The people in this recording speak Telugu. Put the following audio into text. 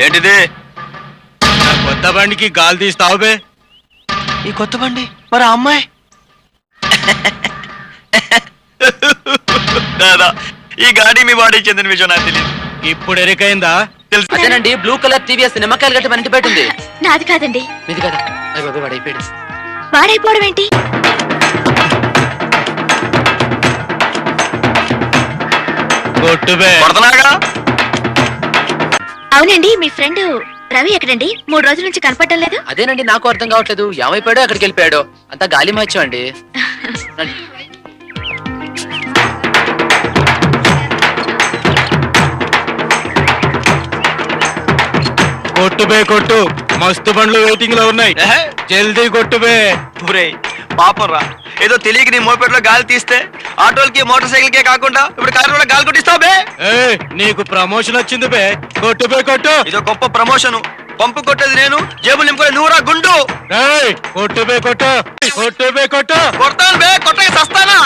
ఏంటిది? కొత్త బండికి గాలి తీస్తావు బే. ఈ కొత్త బండి మరి ఆ అమ్మాయి? దాదా, ఈ గాడి మీ వాడికి చెందిన విషయం నాకు తెలియదు. ఇప్పుడు ఎరికైందా? తెలుసు. అదేనండి, బ్లూ కలర్ టీవీఎస్ నిమ్మకాయలు గట్టి మన ఇంటి బయట ఉంది. నాది కాదండి. మీది కదా? అయ్య బాబు, వాడైపోయాడు. వాడైపోవడం ఏంటి? కొడుతున్నాగా. అవునండి, మీ ఫ్రెండ్ రవి ఎక్కడండి? 3 రోజుల నుంచి కనపడటం లేదు. అదేనండి, నాకు అర్థం కావట్లేదు. ఏమైపోయాడో, ఎక్కడికి వెళ్ళిపోయాడో. అంతా గాలి మార్చాం అండి. కొట్టుబే కొట్టు, మస్తు బండ్లు వెయిటింగ్ లో ఉన్నాయి. జల్దీ కొట్టుబే. పాపం రా, ఏదో తెలియక నీ మోపెట్లో గాలి తీస్తే ఆటోలకి మోటార్ సైకిల్ కే కాకుండా ఇప్పుడు కారు కూడా గాలి కొట్టిస్తావు బే. నీకు ప్రమోషన్ వచ్చింది బే. కొట్టుబే కొట్టు. ఇదో గొప్ప ప్రమోషన్. పంపు కొట్టేది నేను, జేబులు నింపుకొని నువ్వురా గుండు. కొట్టుబే కొట్టు. కొట్టుబే కొట్టు. కొడతాను బే, కొట్టగా సస్తానా.